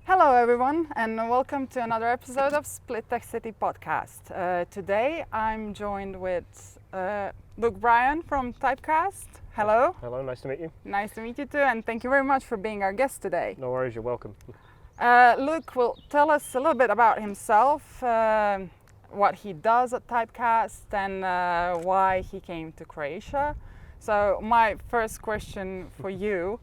Hello everyone and welcome to another episode of Split Tech City podcast. Today I'm joined with Luke Bryant from Typecast. Hello. Hello, nice to meet you. Nice to meet you too, and thank you very much for being our guest today. No worries, you're welcome. Luke will tell us a little bit about himself, what he does at Typecast and why he came to Croatia. So my first question for you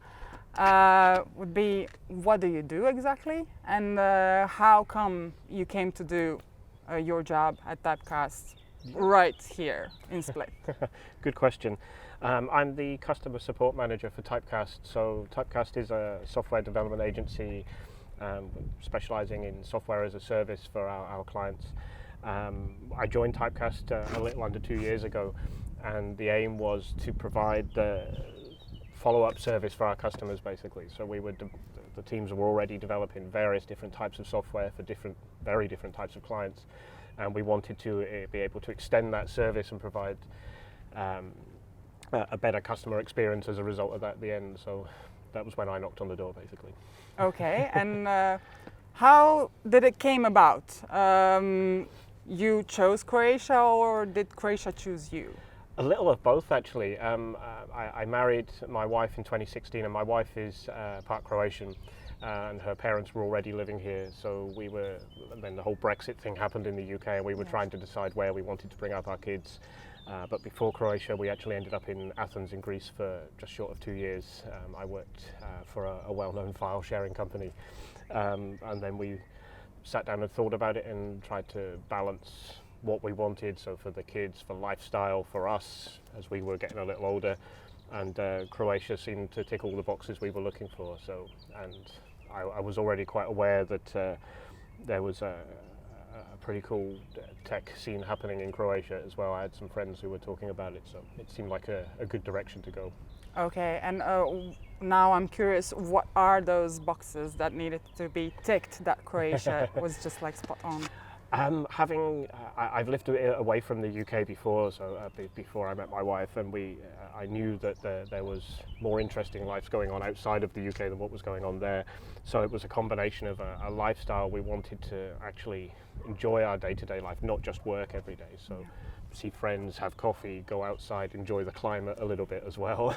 would be, what do you do exactly, and how come you came to do your job at Typecast right here in Split? Good question. I'm the customer support manager for Typecast. So Typecast is a software development agency specializing in software as a service for our clients. I joined Typecast a little under 2 years ago, and the aim was to provide the follow-up service for our customers, basically. So the teams were already developing various different types of software for very different types of clients, and we wanted to be able to extend that service and provide a better customer experience as a result of that at the end. So that was when I knocked on the door, basically. Okay, and how did it came about? You chose Croatia, or did Croatia choose you? A little of both, actually. I married my wife in 2016, and my wife is part Croatian, and her parents were already living here. So then the whole Brexit thing happened in the UK, and we were trying to decide where we wanted to bring up our kids. But before Croatia, we actually ended up in Athens in Greece for just short of 2 years. I worked for a well-known file sharing company, and then we sat down and thought about it and tried to balance what we wanted, so for the kids, for lifestyle, for us as we were getting a little older, and Croatia seemed to tick all the boxes we were looking for. So, and I was already quite aware that there was a pretty cool tech scene happening in Croatia as well. I had some friends who were talking about it, so it seemed like a good direction to go. Okay, and now I'm curious, what are those boxes that needed to be ticked that Croatia was just like spot on? I've lived away from the UK before, so before I met my wife, and I knew that there was more interesting lives going on outside of the UK than what was going on there. So it was a combination of a lifestyle. We wanted to actually enjoy our day-to-day life, not just work every day. So see friends, have coffee, go outside, enjoy the climate a little bit as well.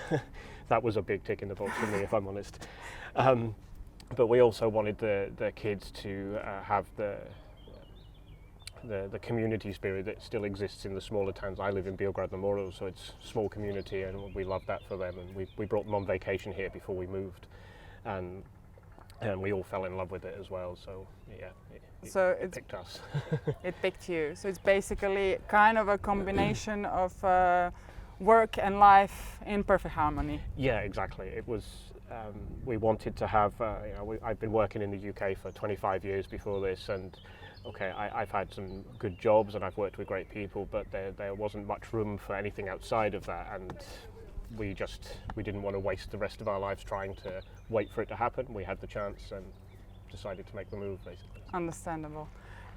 That was a big tick in the box for me, if I'm honest. But we also wanted the kids to have the community spirit that still exists in the smaller towns. I live in Biograd, Moru, so it's a small community, and we love that for them. And we brought them on vacation here before we moved, and we all fell in love with it as well. So yeah, it picked us. It picked you. So it's basically kind of a combination of work and life in perfect harmony. Yeah, exactly. It was. We wanted to have. I've been working in the UK for 25 years before this, and okay, I've had some good jobs and I've worked with great people, but there wasn't much room for anything outside of that, and we didn't want to waste the rest of our lives trying to wait for it to happen. We had the chance and decided to make the move, basically. Understandable.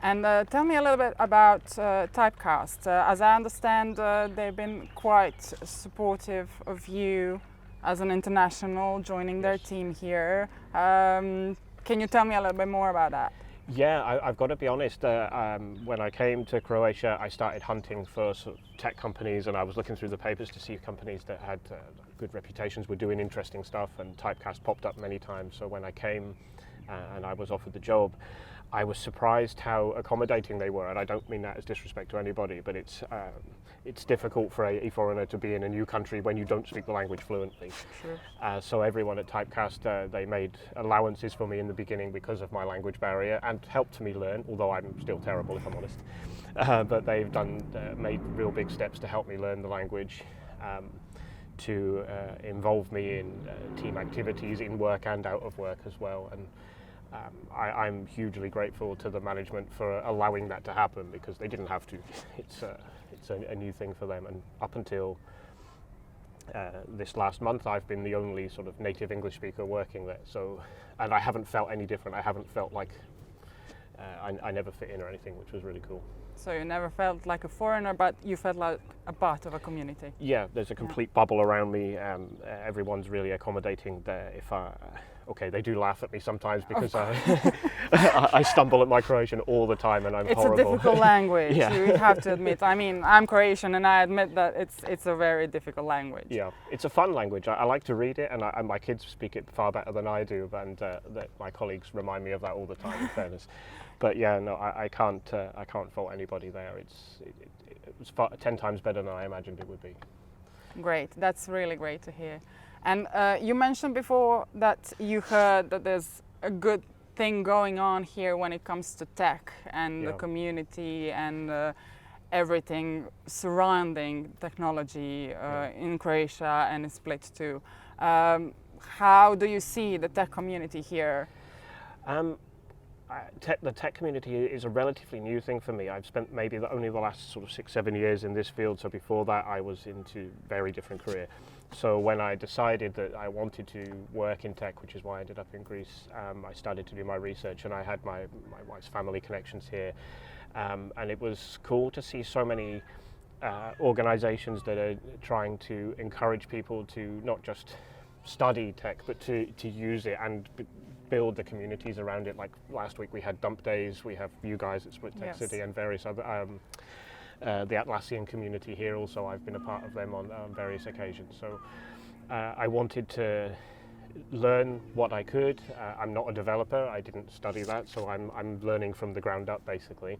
And tell me a little bit about Typecast. As I understand, they've been quite supportive of you as an international joining their team here. Can you tell me a little bit more about that? Yeah, I've got to be honest, when I came to Croatia, I started hunting for sort of tech companies, and I was looking through the papers to see companies that had good reputations, were doing interesting stuff, and Typecast popped up many times. So when I came and I was offered the job, I was surprised how accommodating they were, and I don't mean that as disrespect to anybody, but it's difficult for a foreigner to be in a new country when you don't speak the language fluently. Sure. So everyone at Typecast, they made allowances for me in the beginning because of my language barrier, and helped me learn, although I'm still terrible if I'm honest. But they've made real big steps to help me learn the language, to involve me in team activities in work and out of work as well. And I'm hugely grateful to the management for allowing that to happen, because they didn't have to. It's a new thing for them, and up until this last month I've been the only sort of native English speaker working there. So, and I haven't felt any different. I haven't felt like I never fit in or anything, which was really cool. So you never felt like a foreigner, but you felt like a part of a community. Yeah, there's a complete bubble around me. Everyone's really accommodating there. Okay, they do laugh at me sometimes because I stumble at my Croatian all the time, and I'm horrible. It's a difficult language. Yeah. You have to admit. I mean, I'm Croatian, and I admit that it's a very difficult language. Yeah, it's a fun language. I like to read it, and my kids speak it far better than I do, and my colleagues remind me of that all the time. In fairness, but yeah, no, I can't fault anybody there. It was 10 times better than I imagined it would be. Great, that's really great to hear. And you mentioned before that you heard that there's a good thing going on here when it comes to tech and the community and everything surrounding technology in Croatia and in Split too. How do you see the tech community here? The tech community is a relatively new thing for me. I've spent maybe only the last sort of 6-7 years in this field, so before that I was into very different career. So when I decided that I wanted to work in tech, which is why I ended up in Greece, I started to do my research, and I had my wife's family connections here, and it was cool to see so many organizations that are trying to encourage people to not just study tech but to use it and build the communities around it. Like last week we had dump days, we have you guys at Split Tech City and various other the Atlassian community here also. I've been a part of them on various occasions. So I wanted to learn what I could. I'm not a developer, I didn't study that, so I'm learning from the ground up basically.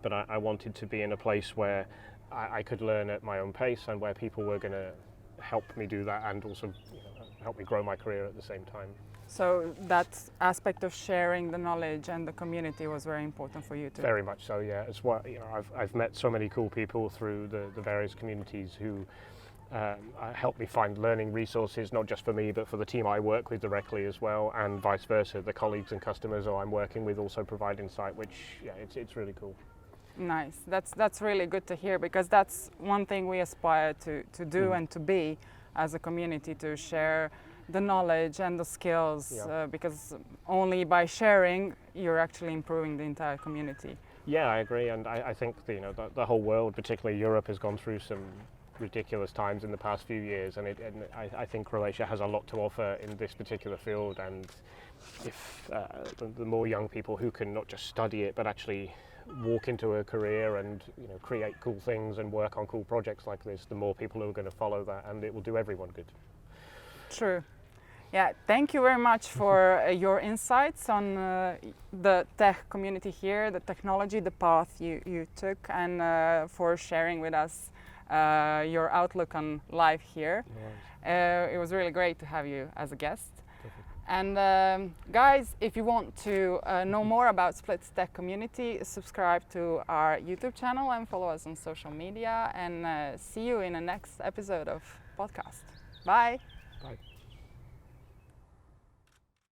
But I wanted to be in a place where I could learn at my own pace and where people were going to help me do that and also help me grow my career at the same time. So that aspect of sharing the knowledge and the community was very important for you too. Very much so, yeah. As well, I've met so many cool people through the various communities who help me find learning resources, not just for me but for the team I work with directly as well, and vice versa. The colleagues and customers who I'm working with also provide insight, which it's really cool. Nice. That's really good to hear, because that's one thing we aspire to do and to be as a community, to share the knowledge and the skills, because only by sharing you're actually improving the entire community. Yeah, I agree, and I think the whole world, particularly Europe, has gone through some ridiculous times in the past few years, and I think Croatia has a lot to offer in this particular field. And if the more young people who can not just study it but actually walk into a career and create cool things and work on cool projects like this, the more people who are going to follow that, and it will do everyone good. True. Yeah, thank you very much for your insights on the tech community here, the technology, the path you took, and for sharing with us your outlook on life here. It was really great to have you as a guest. And guys, if you want to know more about Split's tech community, subscribe to our YouTube channel and follow us on social media, and see you in the next episode of podcast. Bye. Bye.